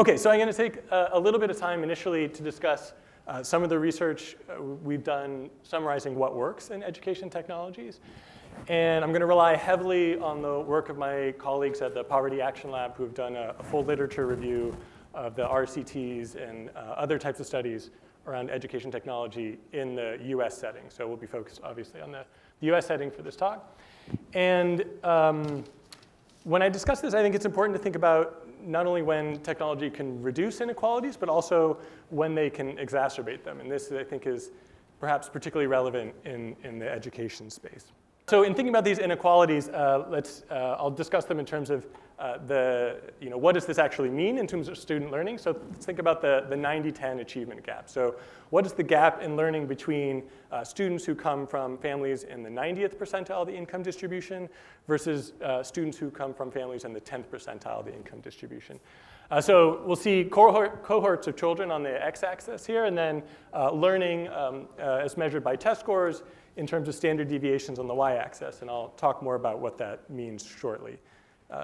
Okay, so I'm going to take a little bit of time initially to discuss some of the research we've done summarizing what works in education technologies. And I'm going to rely heavily on the work of my colleagues at the Poverty Action Lab who have done a full literature review of the RCTs and other types of studies around education technology in the US setting. So we'll be focused obviously on the US setting for this talk. And when I discuss this, I think it's important to think about not only when technology can reduce inequalities, but also when they can exacerbate them. And this, I think, is perhaps particularly relevant in the education space. So in thinking about these inequalities, I'll discuss them in terms of what does this actually mean in terms of student learning? So let's think about the 90-10 achievement gap. So what is the gap in learning between students who come from families in the 90th percentile of the income distribution versus students who come from families in the 10th percentile of the income distribution? So we'll see cohorts of children on the x-axis here, and then learning as measured by test scores in terms of standard deviations on the y-axis. And I'll talk more about what that means shortly.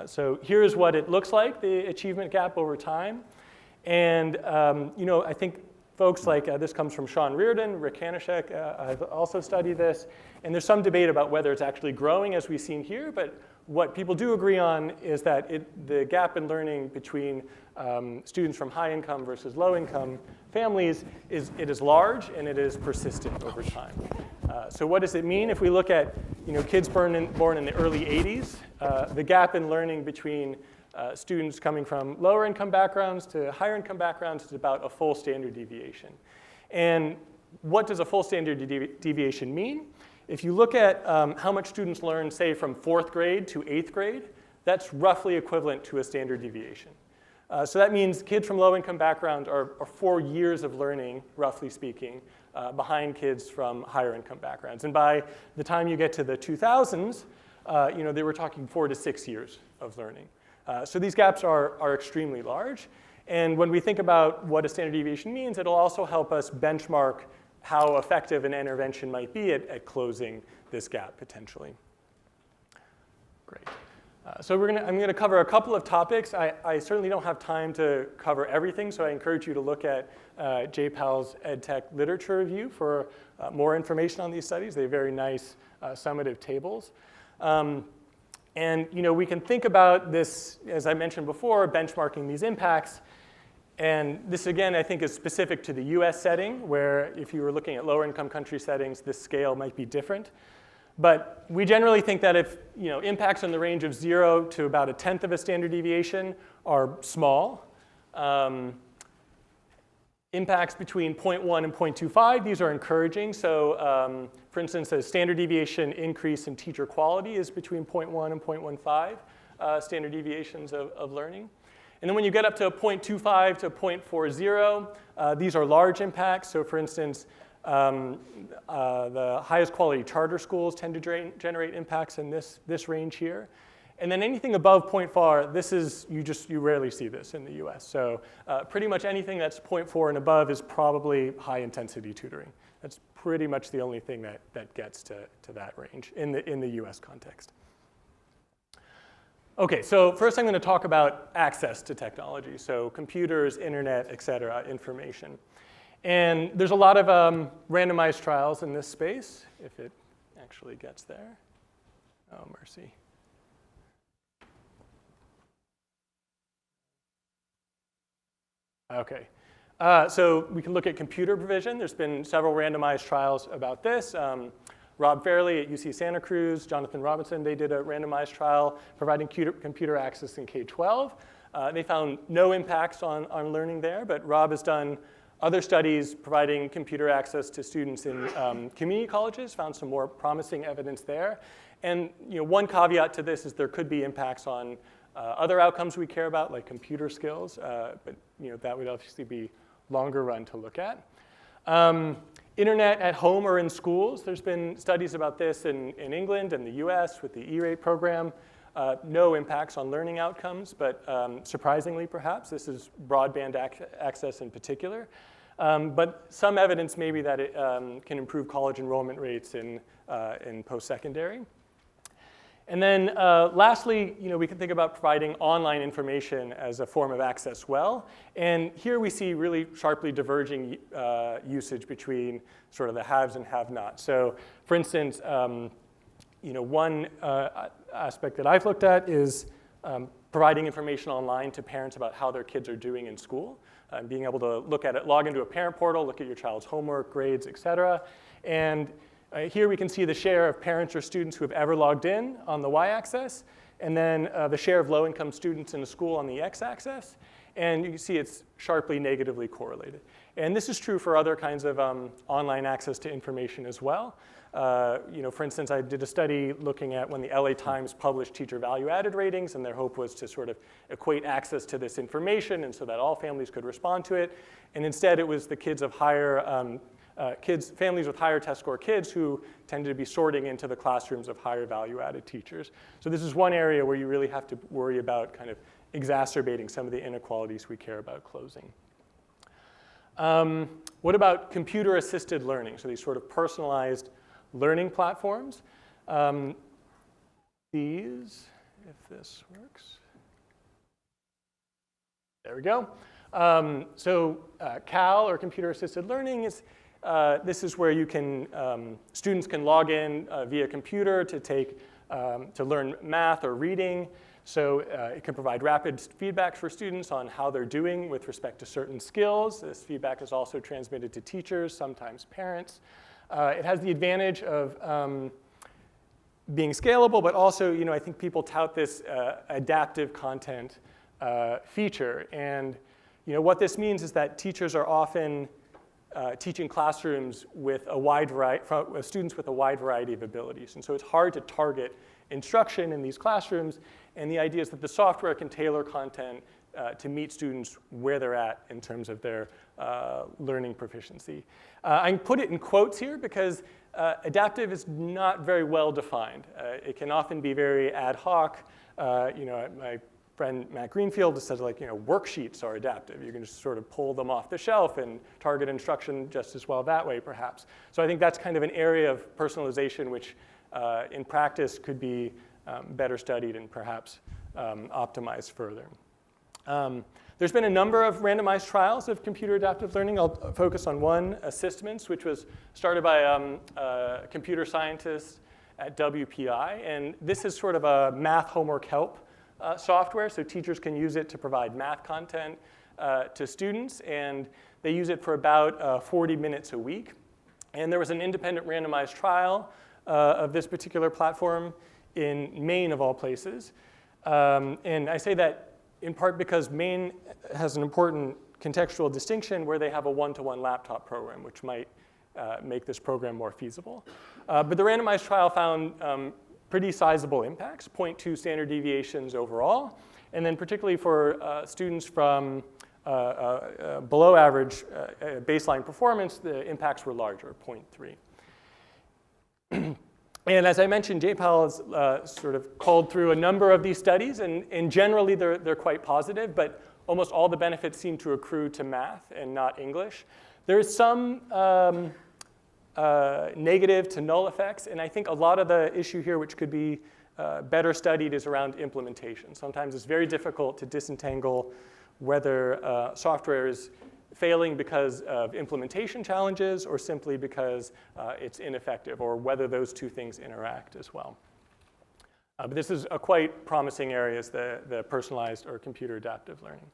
So here's what it looks like, the achievement gap over time. And I think folks like, this comes from Sean Reardon, Rick Hanishek, have also studied this. And there's some debate about whether it's actually growing as we've seen here, but what people do agree on is that the gap in learning between students from high income versus low income families is large and it is persistent over time. So what does it mean? If we look at kids born in the early 80s, the gap in learning between students coming from lower income backgrounds to higher income backgrounds is about a full standard deviation. And what does a full standard deviation mean? If you look at how much students learn, say, from 4th grade to 8th grade, that's roughly equivalent to a standard deviation. So that means kids from low-income backgrounds are 4 years of learning, roughly speaking, behind kids from higher-income backgrounds. And by the time you get to the 2000s, they were talking 4 to 6 years of learning. So these gaps are extremely large. And when we think about what a standard deviation means, it'll also help us benchmark how effective an intervention might be at closing this gap potentially. Great. So I'm going to cover a couple of topics. I certainly don't have time to cover everything, so I encourage you to look at JPAL's EdTech literature review for more information on these studies. They have very nice summative tables. And we can think about this, as I mentioned before, benchmarking these impacts. And this, again, I think is specific to the US setting, where if you were looking at lower income country settings, this scale might be different. But we generally think that if impacts in the range of 0 to about 1/10 of a standard deviation are small. Impacts between 0.1 and 0.25, these are encouraging. So for instance, a standard deviation increase in teacher quality is between 0.1 and 0.15 standard deviations of learning. And then when you get up to 0.25 to 0.40, these are large impacts. So for instance, the highest quality charter schools tend to generate impacts in this range here. And then anything above 0.4, this is, you rarely see this in the US. So pretty much anything that's 0.4 and above is probably high intensity tutoring. That's pretty much the only thing that gets to that range in the US context. Okay, so first I'm going to talk about access to technology. So computers, internet, et cetera, information. And there's a lot of randomized trials in this space, if it actually gets there. Oh, mercy. Okay, so we can look at computer provision. There's been several randomized trials about this. Rob Fairley at UC Santa Cruz, Jonathan Robinson, they did a randomized trial providing computer access in K-12. They found no impacts on learning there, but Rob has done other studies providing computer access to students in community colleges, found some more promising evidence there. And one caveat to this is there could be impacts on other outcomes we care about, like computer skills, but that would obviously be longer run to look at. Internet at home or in schools, there's been studies about this in England and the US with the E-rate program. No impacts on learning outcomes, but surprisingly perhaps, this is broadband access in particular. But some evidence maybe that it can improve college enrollment rates in post-secondary. And then lastly, we can think about providing online information as a form of access well. And here we see really sharply diverging usage between sort of the haves and have-nots. So for instance, one aspect that I've looked at is providing information online to parents about how their kids are doing in school, being able to look at it, log into a parent portal, look at your child's homework, grades, et cetera. And here we can see the share of parents or students who have ever logged in on the y-axis, and then the share of low-income students in a school on the x-axis. And you can see it's sharply negatively correlated. And this is true for other kinds of online access to information as well. For instance, I did a study looking at when the LA Times published teacher value-added ratings, and their hope was to sort of equate access to this information and so that all families could respond to it. And instead, it was the kids of families with higher test score kids who tended to be sorting into the classrooms of higher value-added teachers. So this is one area where you really have to worry about kind of exacerbating some of the inequalities we care about closing. What about computer-assisted learning? So these sort of personalized learning platforms. These, if this works. There we go. CAL, or computer-assisted learning, is this is where you can students can log in via computer to learn math or reading. So it can provide rapid feedback for students on how they're doing with respect to certain skills. This feedback is also transmitted to teachers, sometimes parents. It has the advantage of being scalable, but also, I think people tout this adaptive content feature. And what this means is that teachers are often teaching classrooms with a wide variety, students with a wide variety of abilities. And so it's hard to target instruction in these classrooms. And the idea is that the software can tailor content to meet students where they're at in terms of their learning proficiency. I can put it in quotes here because adaptive is not very well defined. It can often be very ad hoc. My friend Matt Greenfield says worksheets are adaptive. You can just sort of pull them off the shelf and target instruction just as well that way, perhaps. So I think that's kind of an area of personalization which in practice could be better studied and perhaps optimized further. There's been a number of randomized trials of computer adaptive learning. I'll focus on one, Assistments, which was started by a computer scientist at WPI. And this is sort of a math homework help software, so teachers can use it to provide math content to students. And they use it for about 40 minutes a week. And there was an independent randomized trial of this particular platform in Maine, of all places. And I say that in part because Maine has an important contextual distinction where they have a one-to-one laptop program, which might make this program more feasible. But the randomized trial found pretty sizable impacts, 0.2 standard deviations overall. And then particularly for students from below average baseline performance, the impacts were larger, 0.3. And as I mentioned, JPAL has sort of culled through a number of these studies, and generally they're quite positive, but almost all the benefits seem to accrue to math and not English. There is some negative to null effects, and I think a lot of the issue here, which could be better studied, is around implementation. Sometimes it's very difficult to disentangle whether software is failing because of implementation challenges or simply because it's ineffective, or whether those two things interact as well. But this is a quite promising area, is the personalized or computer adaptive learning.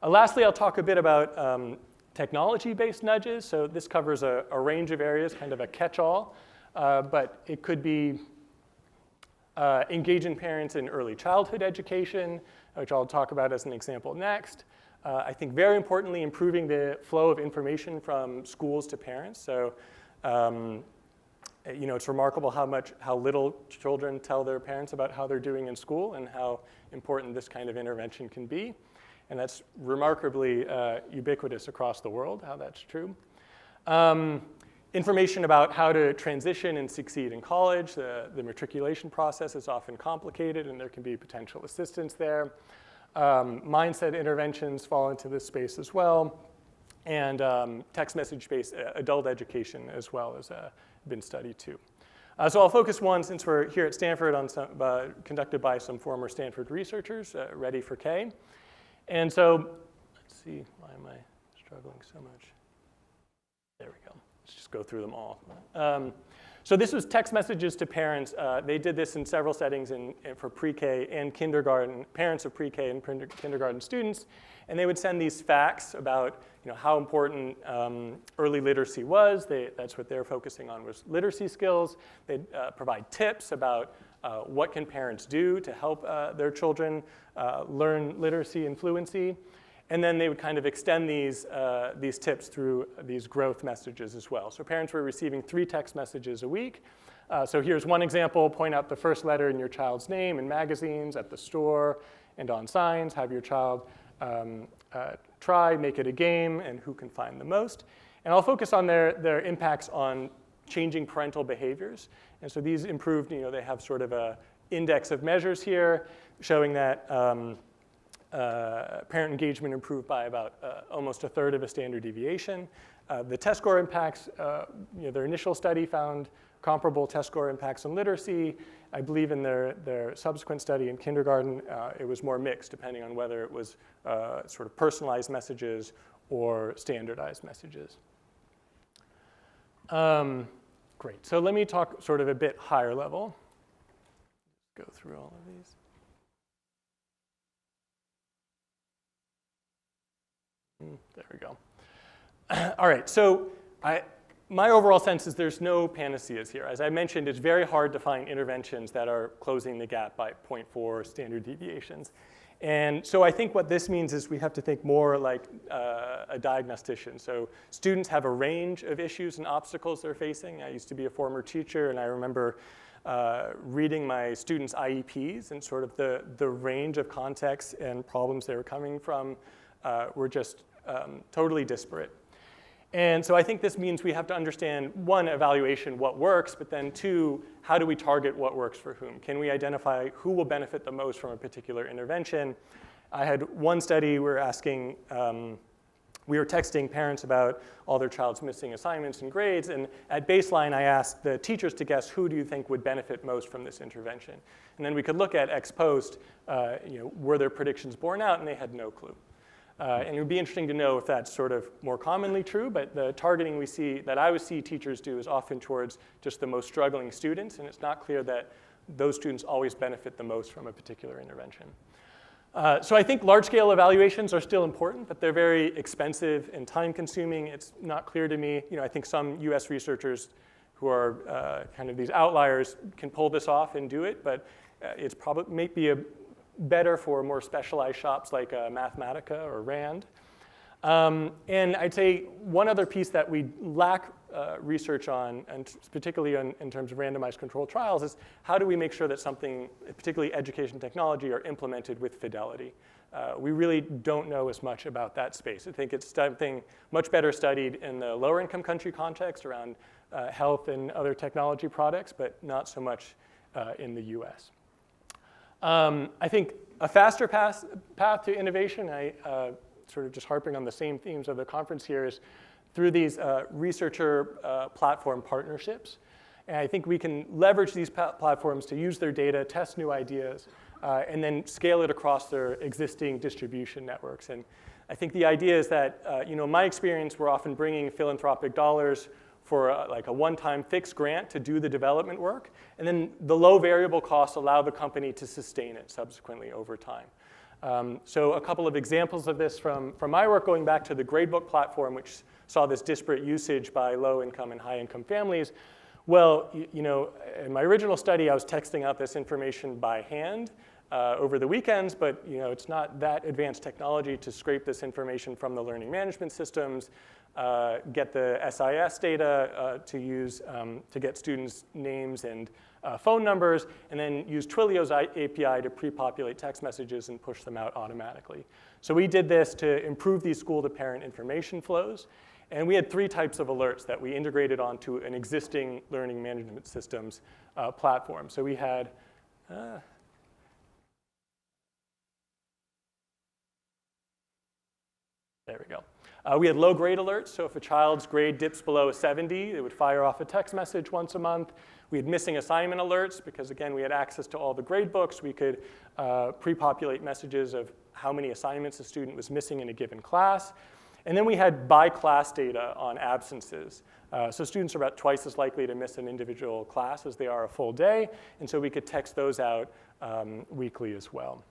Lastly, I'll talk a bit about technology-based nudges. So this covers a range of areas, kind of a catch-all, but it could be engaging parents in early childhood education, which I'll talk about as an example next. I think very importantly, improving the flow of information from schools to parents. So, it's remarkable how little children tell their parents about how they're doing in school and how important this kind of intervention can be. And that's remarkably ubiquitous across the world, how that's true. Information about how to transition and succeed in college. The matriculation process is often complicated, and there can be potential assistance there. Mindset interventions fall into this space as well. And text message-based adult education as well has been studied too. So I'll focus one, since we're here at Stanford, on some, conducted by some former Stanford researchers, ready for K. And so, let's see, why am I struggling so much? There we go. Let's just go through them all. So this was text messages to parents. They did this in several settings for pre-K and kindergarten, parents of pre-K and kindergarten students. And they would send these facts about how important early literacy was. That's what they're focusing on, was literacy skills. They'd provide tips about what can parents do to help their children learn literacy and fluency. And then they would kind of extend these tips through these growth messages as well. So parents were receiving 3 text messages a week. So here's one example: point out the first letter in your child's name in magazines, at the store, and on signs. Have your child try, make it a game, and who can find the most. And I'll focus on their impacts on changing parental behaviors. And so these improved, they have sort of a index of measures here showing that parent engagement improved by about almost 1/3 of a standard deviation. The test score impacts, their initial study found comparable test score impacts on literacy. I believe in their subsequent study in kindergarten, it was more mixed, depending on whether it was sort of personalized messages or standardized messages. Great, so let me talk sort of a bit higher level. Go through all of these. There we go. All right, so my overall sense is there's no panaceas here. As I mentioned, it's very hard to find interventions that are closing the gap by 0.4 standard deviations. And so I think what this means is we have to think more like a diagnostician. So students have a range of issues and obstacles they're facing. I used to be a former teacher, and I remember reading my students' IEPs, and sort of the range of contexts and problems they were coming from were just totally disparate. And so I think this means we have to understand, 1, evaluation, what works, but then 2, how do we target what works for whom? Can we identify who will benefit the most from a particular intervention? I had one study, we were texting parents about all their child's missing assignments and grades, and at baseline I asked the teachers to guess who do you think would benefit most from this intervention. And then we could look at ex post, were their predictions borne out, and they had no clue. And it would be interesting to know if that's sort of more commonly true, but the targeting that I would see teachers do is often towards just the most struggling students, and it's not clear that those students always benefit the most from a particular intervention. So I think large-scale evaluations are still important, but they're very expensive and time-consuming. It's not clear to me. I think some US researchers who are kind of these outliers can pull this off and do it, but it's probably may be better for more specialized shops like Mathematica or RAND. And I'd say one other piece that we lack research on, and particularly in terms of randomized controlled trials, is how do we make sure that something, particularly education technology, are implemented with fidelity? We really don't know as much about that space. I think it's something much better studied in the lower income country context around health and other technology products, but not so much in the US. I think a faster path to innovation, sort of just harping on the same themes of the conference here, is through these researcher platform partnerships. And I think we can leverage these platforms to use their data, test new ideas, and then scale it across their existing distribution networks. And I think the idea is that, my experience, we're often bringing philanthropic dollars for like a one-time fixed grant to do the development work, and then the low variable costs allow the company to sustain it subsequently over time. So a couple of examples of this from my work, going back to the gradebook platform, which saw this disparate usage by low-income and high-income families. Well, in my original study, I was texting out this information by hand over the weekends, but it's not that advanced technology to scrape this information from the learning management systems, get the SIS data to use to get students' names and phone numbers, and then use Twilio's API to pre-populate text messages and push them out automatically. So we did this to improve these school-to-parent information flows. And we had 3 types of alerts that we integrated onto an existing learning management systems platform. So we had, there we go. We had low grade alerts, so if a child's grade dips below 70, it would fire off a text message once a month. We had missing assignment alerts because, again, we had access to all the grade books. We could pre-populate messages of how many assignments a student was missing in a given class. And then we had by-class data on absences. So students are about twice as likely to miss an individual class as they are a full day, and so we could text those out weekly as well.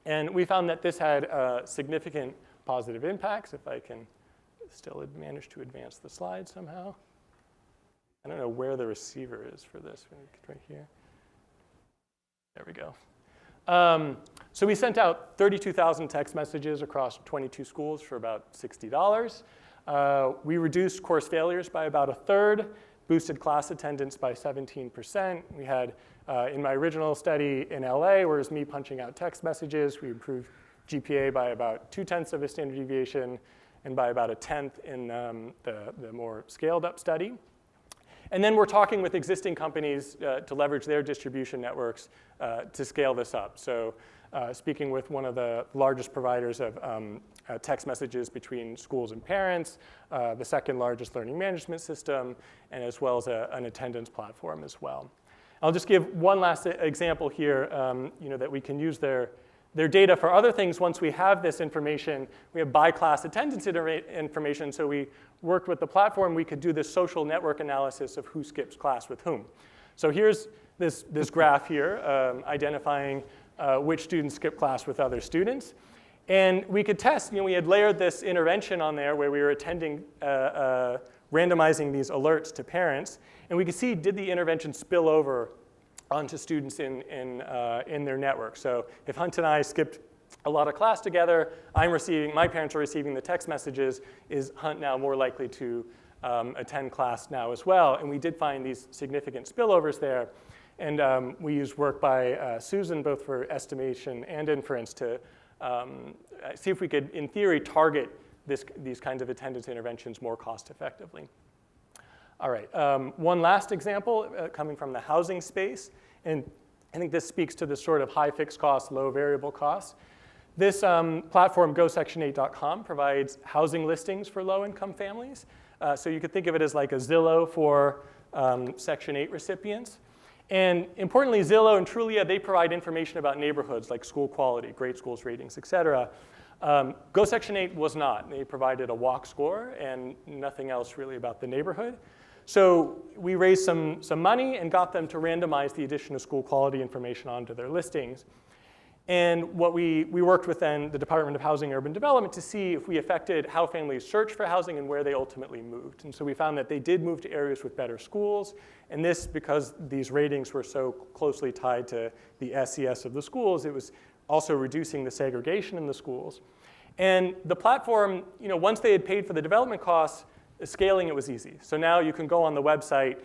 And we found that this had significant positive impacts, if I can still manage to advance the slide somehow. I don't know where the receiver is for this. Right here. There we go. So we sent out 32,000 text messages across 22 schools for about $60. We reduced course failures by about a third, boosted class attendance by 17%. We had, in my original study in LA, where it was me punching out text messages, we improved GPA by about 0.2 of a standard deviation and by about 1/10 in the more scaled up study. And then we're talking with existing companies to leverage their distribution networks to scale this up. So speaking with one of the largest providers of text messages between schools and parents, the second largest learning management system, and as well as an attendance platform as well. I'll just give one last example here, that we can use their data for other things. Once we have this information, we have by-class attendance information, so we worked with the platform, we could do this social network analysis of who skips class with whom. So here's this graph here identifying which students skip class with other students. And we could test, we had layered this intervention on there where we were randomizing these alerts to parents, and we could see, did the intervention spill over onto students in their network. So if Hunt and I skipped a lot of class together, my parents are receiving the text messages, is Hunt now more likely to attend class now as well? And we did find these significant spillovers there. And we used work by Susan, both for estimation and inference, to see if we could, in theory, target these kinds of attendance interventions more cost effectively. All right, one last example coming from the housing space, and I think this speaks to the sort of high fixed cost, low variable costs. This platform, GoSection8.com, provides housing listings for low-income families. So you could think of it as like a Zillow for Section 8 recipients. And importantly, Zillow and Trulia, they provide information about neighborhoods like school quality, great schools ratings, et cetera. GoSection8 was not. They provided a walk score and nothing else really about the neighborhood. So we raised some money and got them to randomize the addition of school quality information onto their listings. And what we worked with then the Department of Housing and Urban Development to see if we affected how families search for housing and where they ultimately moved. And so we found that they did move to areas with better schools. And this, because these ratings were so closely tied to the SES of the schools, it was also reducing the segregation in the schools. And the platform, once they had paid for the development costs, scaling it was easy. So now you can go on the website.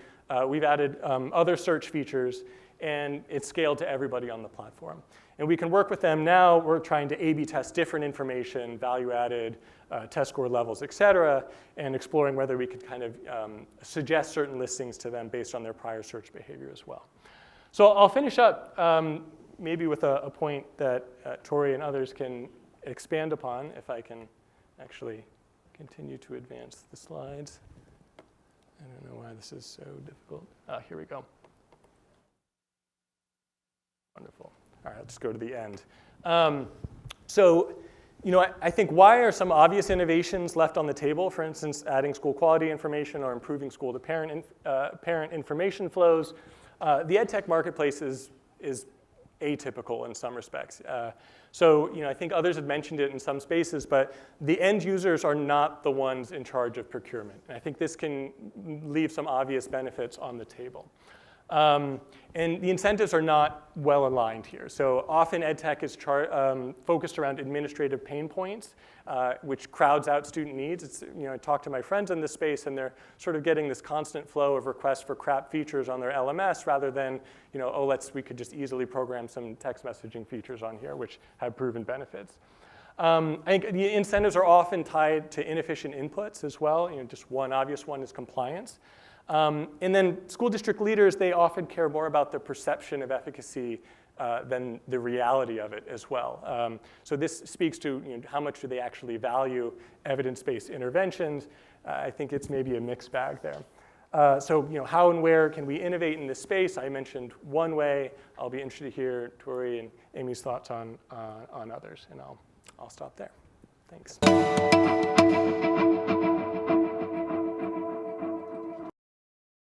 We've added other search features, and it's scaled to everybody on the platform. And we can work with them now. We're trying to A/B test different information, value-added, test score levels, et cetera, and exploring whether we could kind of suggest certain listings to them based on their prior search behavior as well. So I'll finish up maybe with a point that Tori and others can expand upon, if I can actually continue to advance the slides. I don't know why this is so difficult. Here we go. Wonderful. All right, I'll just go to the end. I think why are some obvious innovations left on the table? For instance, adding school quality information or improving school-to-parent parent information flows. The EdTech marketplace is atypical in some respects. I think others have mentioned it in some spaces, but the end users are not the ones in charge of procurement. And I think this can leave some obvious benefits on the table. And the incentives are not well aligned here. So often EdTech is focused around administrative pain points, which crowds out student needs. I talk to my friends in this space, and they're sort of getting this constant flow of requests for crap features on their LMS rather than, we could just easily program some text messaging features on here, which have proven benefits. I think the incentives are often tied to inefficient inputs as well. Just one obvious one is compliance. And then school district leaders, they often care more about the perception of efficacy than the reality of it as well. So this speaks to how much do they actually value evidence-based interventions. I think it's maybe a mixed bag there. So how and where can we innovate in this space? I mentioned one way. I'll be interested to hear Tori and Amy's thoughts on others, and I'll stop there. Thanks.